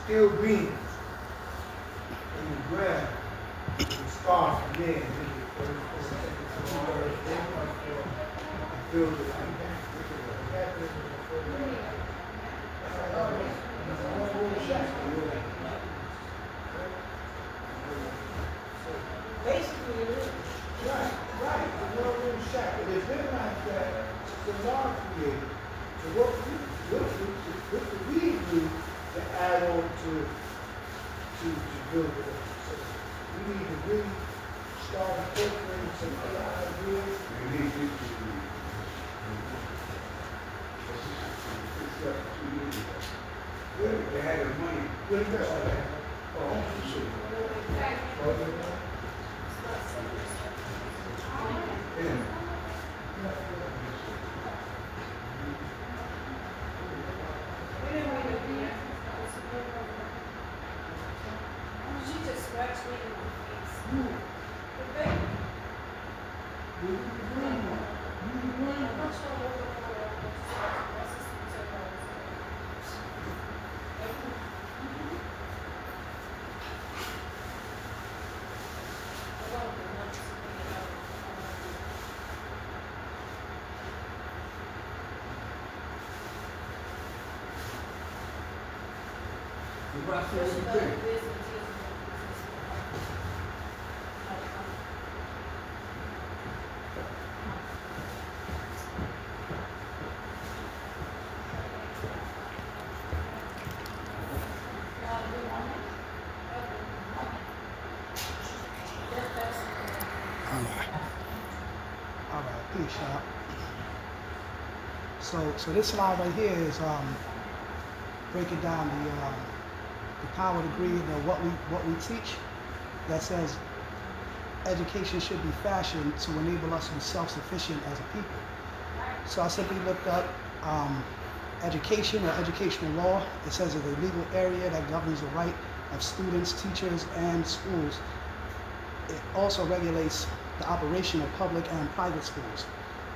still green in the ground. It starts from there and then build it like that. Basically, it is. Right. It's a one-room shack. But it's been like that the law created. So what we do to add on to build it up. So we need to really start incorporating some other ideas. They had the money. What is that? Oh, shit. She just scratched me in my face. All right, peace, y'all. So this slide right here is breaking down the power degree of what we teach. That says education should be fashioned to enable us to be self-sufficient as a people. So I simply looked up education or educational law. It says it's a legal area that governs the right of students, teachers, and schools. It also regulates the operation of public and private schools.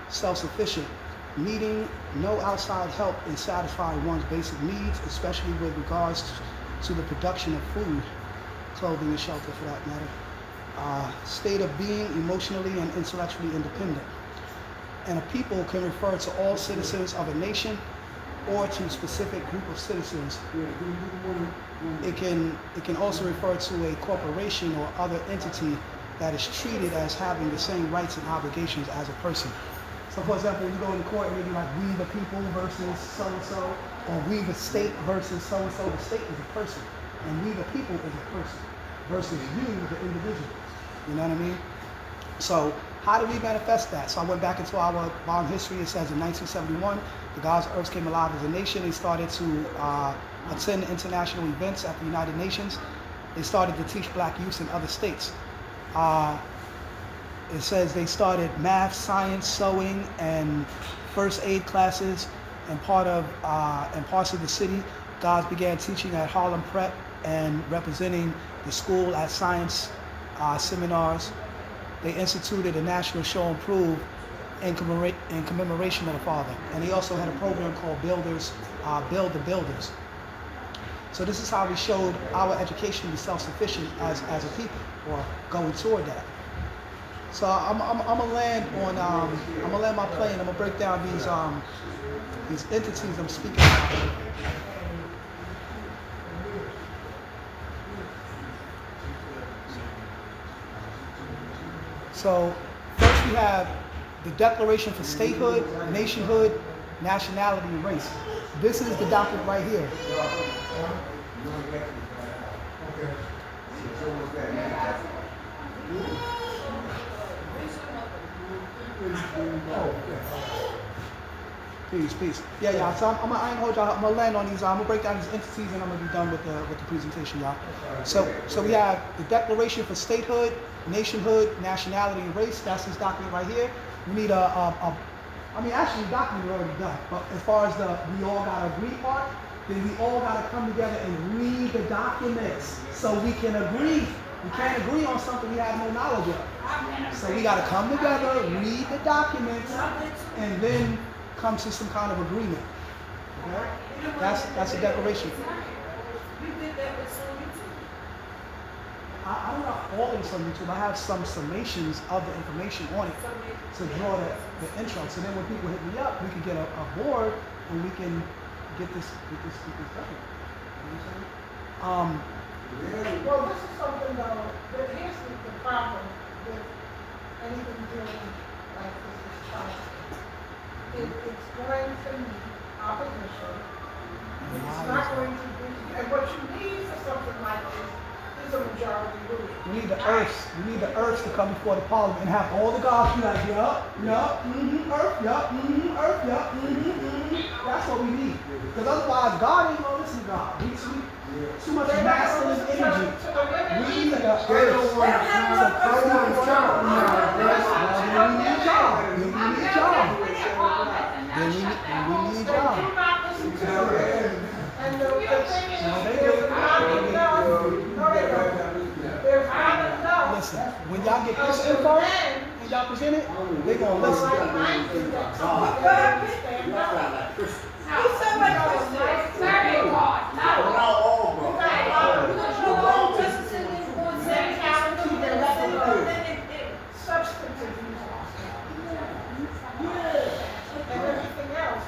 Self-sufficient, needing no outside help in satisfying one's basic needs, especially with regards to the production of food, clothing, and shelter for that matter. State of being emotionally and intellectually independent. And a people can refer to all citizens of a nation or to a specific group of citizens. It can also refer to a corporation or other entity that is treated as having the same rights and obligations as a person. So for example, when you go into court and maybe like we the people versus so-and-so, or we the state versus so-and-so, the state is a person, and we the people is a person, versus you, the individuals. You know what I mean? So how do we manifest that? So I went back into our long history. It says in 1971, the God's Earth came alive as a nation. They started to attend international events at the United Nations. They started to teach black youth in other states. It says they started math, science, sewing, and first aid classes, and parts of the city. Guys began teaching at Harlem Prep and representing the school at science seminars. They instituted a national show and prove in commemoration of the Father. And they also had a program called Build the Builders. So this is how we showed our education to be self-sufficient as a people, or going toward that. So I'm gonna land my plane. I'm gonna break down these entities I'm speaking about. So first we have the Declaration for Statehood, Nationhood, Nationality, and Race. This is the document right here. Peace. Yeah. So I'm gonna hold y'all. I'm gonna land on these. I'm gonna break down these entities, and I'm gonna be done with the presentation, y'all. So we have the Declaration for Statehood, Nationhood, Nationality, and Race. That's this document right here. We need actually the document is already done. But as far as we all gotta agree part, then we all gotta come together and read the documents so we can agree. We can't agree on something we have no knowledge of. So we gotta come together, read the documents, and then come to some kind of agreement. Okay? That's a declaration. You did that I'm not all this on YouTube. I have some summations of the information on it to draw the intro. So then when people hit me up, we can get a board and we can get this done. You know what I'm saying? Well, this is something though, that here's the problem with anything doing like this is policy. It's going to need opposition. It's not going to be, and what you need for something like this is a majority rule. We need the earths to come before the parliament and have all the gods be like, yup, earth, earth, That's what we need. Because otherwise, God ain't gonna listen to God. We too much masculine energy. We need the earth to come before the parliament. We need a job. We need a job. We need a job. And the thing is, there's not enough. There's not enough. Listen, when y'all get this info and y'all present it, they're gonna listen. He's so much Christian. Very hard. Substantive use. And everything else.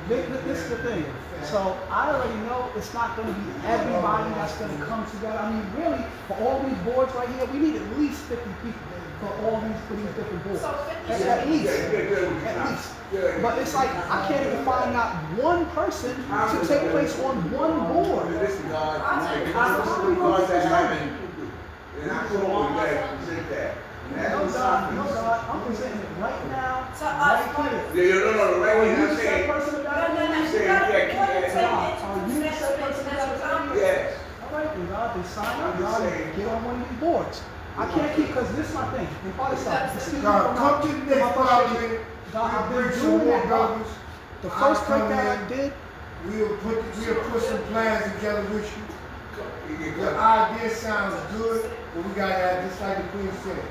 This is the thing. So I already know it's not going to be everybody that's going to come together. I mean, really, for all these boards right here, we need at least 50 people for these different boards. At least. But it's like I can't even find out one person to take place on one board. Listen, God, God that happened. And I told you guys to present that. No, God, I'm presenting it right now, right here. No, right here. I'm saying, Person about it? I'm saying, Are you the same person about it? yes. All right, then God, they sign up, I'm just God, saying. get on one of these boards. I can't keep, because this is my thing. And part of stuff, excuse me, God, come to the next parliament. God, I've Bring been some doing more that, God. brothers. The I'll first come break that I in. did, We'll put some plans together with you. The idea sounds good, but we gotta have, just like the Queen said,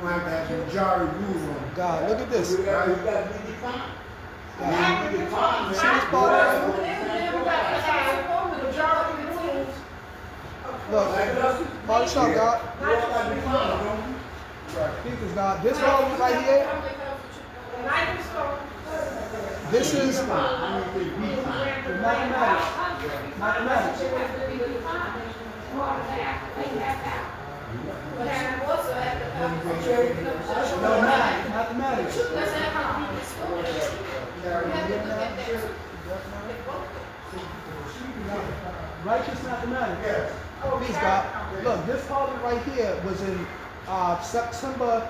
we have to have the majority rule on it. God, look at this. You gotta be defined. You see this part right here? Look, part of stuff, God. Because God, this one right here, this is mathematics. Mathematics. No, mathematics. Righteous mathematics. Yes. Please, God. Look, this parliament right here was in September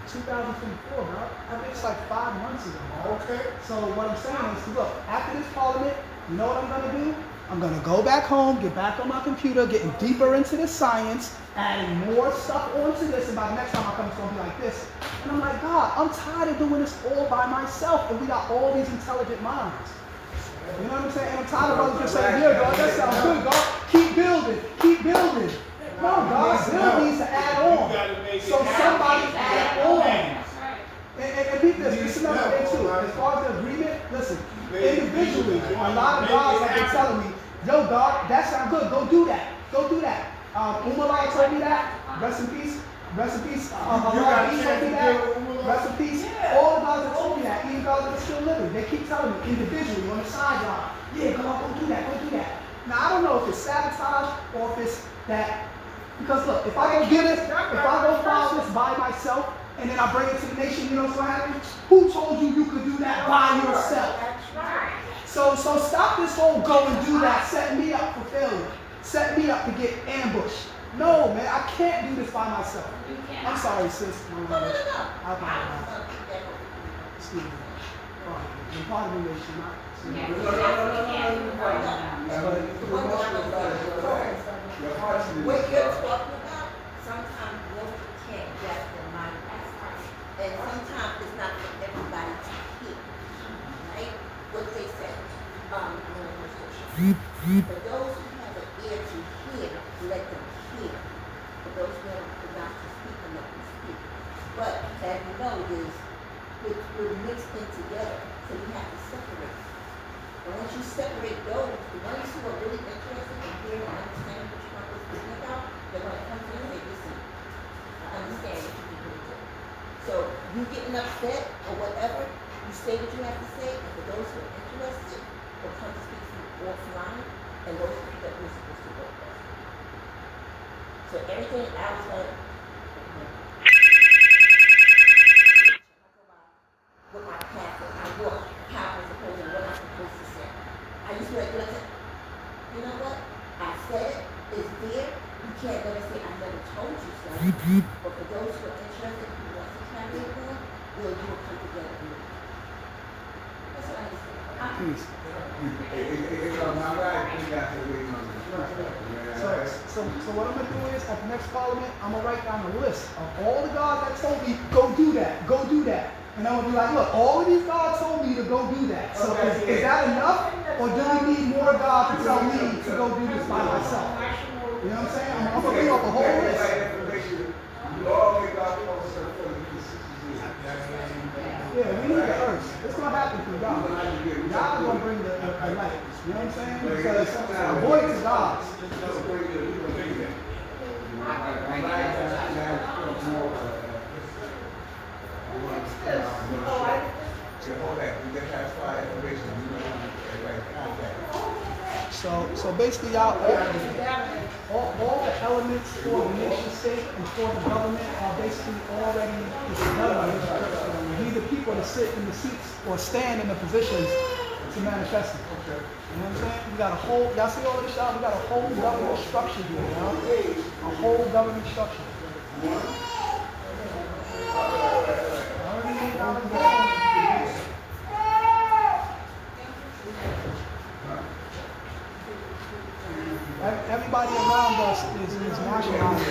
2024, bro. I think it's like 5 months ago. Okay. So what I'm saying is, look, after this parliament, you know what I'm gonna do? I'm gonna go back home, get back on my computer, getting deeper into the science, adding more stuff onto this, and by the next time I come, it's gonna be like this. And I'm like, God, I'm tired of doing this all by myself, and we got all these intelligent minds. You know what I'm saying? And I'm tired of others just saying, yeah, God, that sounds good, God. Keep building, keep building. No, God still needs to add on. So somebody add on. And keep this is another thing too. As far as the agreement, listen, individually, a lot of guys have been telling me, yo, God, that sounds good. Go do that. Go do that. Umalai told me that. Rest in peace. Rest in peace. Allah told me that. Rest in peace. All the guys that told me that, even guys that are still living, they keep telling me individually on the sideline, yeah, God, go do that. Go do that. Now, I don't know if it's sabotage or if it's that. Because look, if I go get it, if I go file this by myself, and then I bring it to the nation, you know what's going to happen? Who told you you could do that by yourself? So stop this whole go and do that, set me up for failure. Set me up to get ambushed. No, man, I can't do this by myself. I'm sorry, sis. I apologize. Excuse me. I'm part of the nation, not... What you're talking about, sometimes what you can't get the mind. And sometimes it's not for everybody to hear, right? What they say. For those who have an ear to hear, let them hear. For those who have the mouth to speak, let them speak. But as you know, we're mixed in together, so you have to separate. And once you separate those, the ones who are really interested in hearing and understanding what your uncle is speaking about, they're going to come to you and say, listen, I understand what you people do. So you getting upset or whatever, you say what you have to say, and for those who are interested, will come to speak to you offline, and those are people that we're supposed to work with. So everything I was going to with my path, with my walk, how I'm supposed to, what I'm supposed to say. I used to like, listen, you know what? I said it, it's there. You can't never say I never told you so. But for those who are interested, who want to carry it on, we'll do it come together. That's what I understand. Peace. So what I'm gonna do is at the next parliament, I'm gonna write down a list of all the gods that told me go do that, go do that. And I'm gonna be like, look, all of these gods told me to go do that. So is that enough? Or do we need more gods to tell me to go do this by myself? You know what I'm saying? I'm gonna bring up a whole list. Yeah, we need the earth. It's gonna happen through God. God's gonna bring the light. You know what I'm saying? Because the voice is God's. So basically, y'all, all the elements for the nation state and for the government are basically already done. We need the people to sit in the seats or stand in the positions to manifest it. You know what I'm saying? We got a whole, y'all see all this, y'all? We got a whole government structure here, you know? A whole government structure. Everybody around us is nationalized.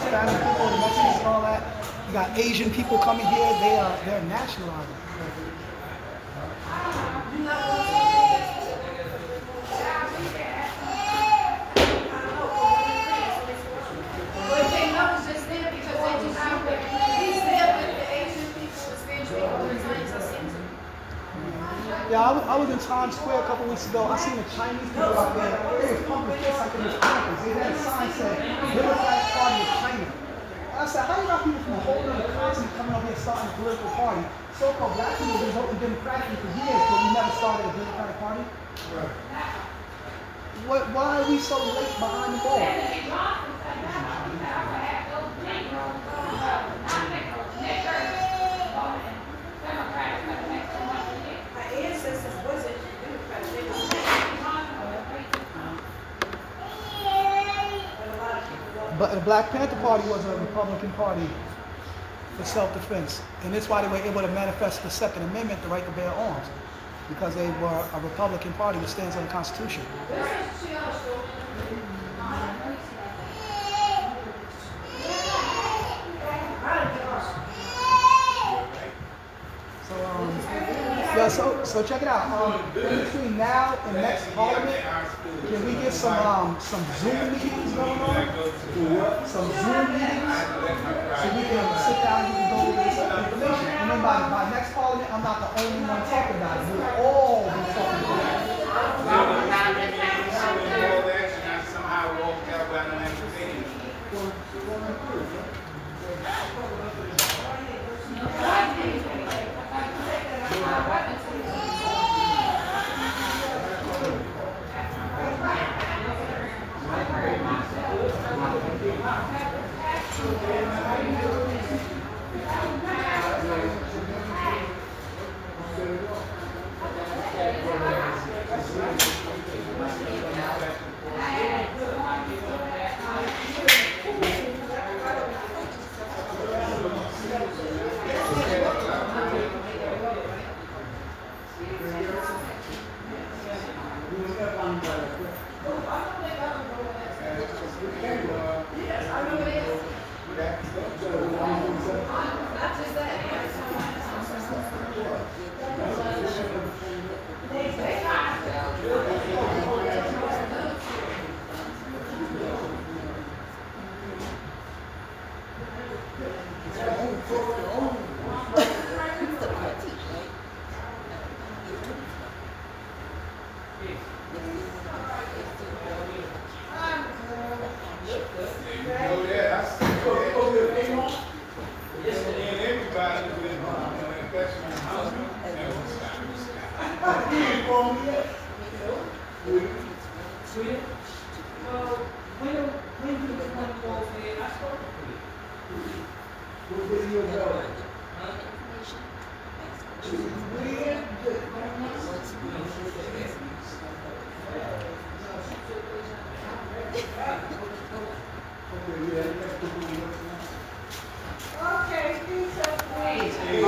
Spanish people, the Mexicans, all that. You got Asian people coming here. They're nationalized. But they know it's just there because they just out there. He's there with the Asian people, the Spanish people, the Italians, the Sims. Yeah, I was in Times Square a couple weeks ago. I seen the Chinese people out there. They was pumping fists like it was campers. They had a sign said, Democratic Party of China. And I said, how you got people from a whole other continent coming over here starting a political party? So-called black people have been voting Democratically for years, but we never started a Democratic Party. Right. Why are we so late behind the ball? But the Black Panther Party was a Republican party for self-defense. And that's why they were able to manifest the Second Amendment, the right to bear arms. Because they were a Republican party that stands on the Constitution. So check it out. In between now and next Parliament, can we get some Zoom meetings going on? Some Zoom meetings, so we can sit down and we can go over this information. And then by next Parliament, I'm not the only one talking about it. We'll all be talking about it. Somehow walked out by no invitation. Sweet? Well, when do the one go over there? I spoke to you. What video is that? Huh? Okay, please,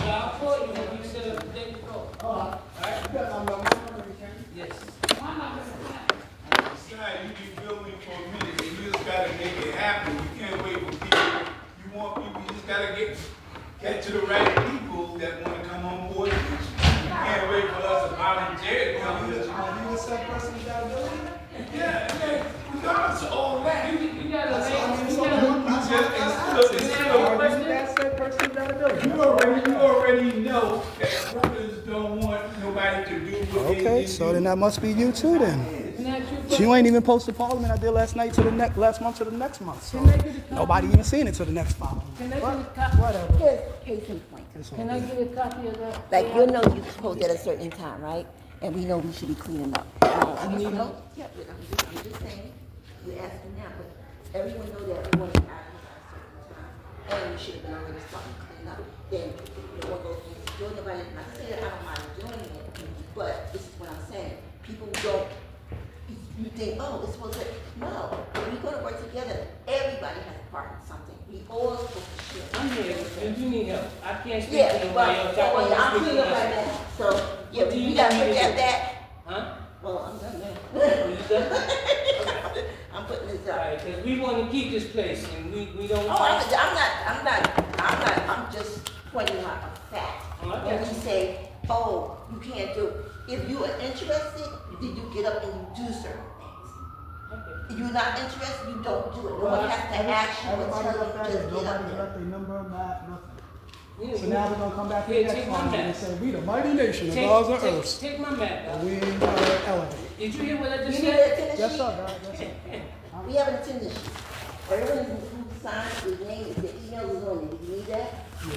I'll call you when you set up the date to go. Alright? Yes. Decide you can fill me for a minute, and you just gotta make it happen. You can't wait for people. You want people, you just gotta get to the right people that wanna come on board. You can't wait for us to volunteer to come with us. You a set person with that ability? Yeah, regardless of all that. You got a lady, you You already know that workers don't want nobody to do what they Okay, did so do. then that must be you too then. got You ain't even posted Parliament I did last month to the next month. So Can I get a copy? nobody even seen it till the next following. Can I get a copy? Whatever. Here's case in point. Can I get a copy of that? Like, you know you post at a certain time, right? And we know we should be cleaning up. You need help? Yeah, but I'm just saying, you're asking now, but everyone know that everyone is out at a certain time. And we should have been already starting to clean up. Then, you know, what goes into doing nobody, not saying I don't mind doing it, but this is what I'm saying. People don't, you think, oh, it's supposed to, no. When we go to work together, everybody has a part in something. We all supposed to share. I'm here, and you need help. I can't speak to Yeah, you well, while you're talking. I'm cleaning up right now, so, yeah, What do you we gotta need me look to at do? that. Huh? Well, I'm done now. You done? I'm putting this All up. right, because we want to keep this place, and we don't. Oh, I'm just pointing out a fact. Oh, I When got we you. say, oh, you can't do, if you are interested, then you get up and you do certain things. Okay. If you're not interested, you don't do it. No Well, one has to ask you or everybody tell left you, that just is, get nobody up there. left their number, map, nothing. Yeah, So now we're gonna come back to the Here, next take my one and map. say, we the mighty nation of gods and earths. Take my map And out. we ain't gonna elevate. Did you hear what I You just need said? an attendance Yes, sheet? sir, God, yes, sir. We have an attendance sheet. Everyone who signs his name, the email is on it. Do you need that? Yeah.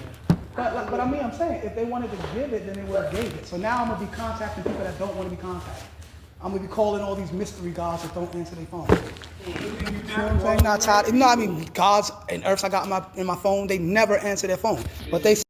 But I mean, I'm saying, if they wanted to give it, then they would have gave it. So now I'm gonna be contacting people that don't want to be contacted. I'm gonna be calling all these mystery gods that don't answer their phone. You know what I'm saying? Not tired. No, I mean, gods and earths I got in my phone, they never answer their phone. But they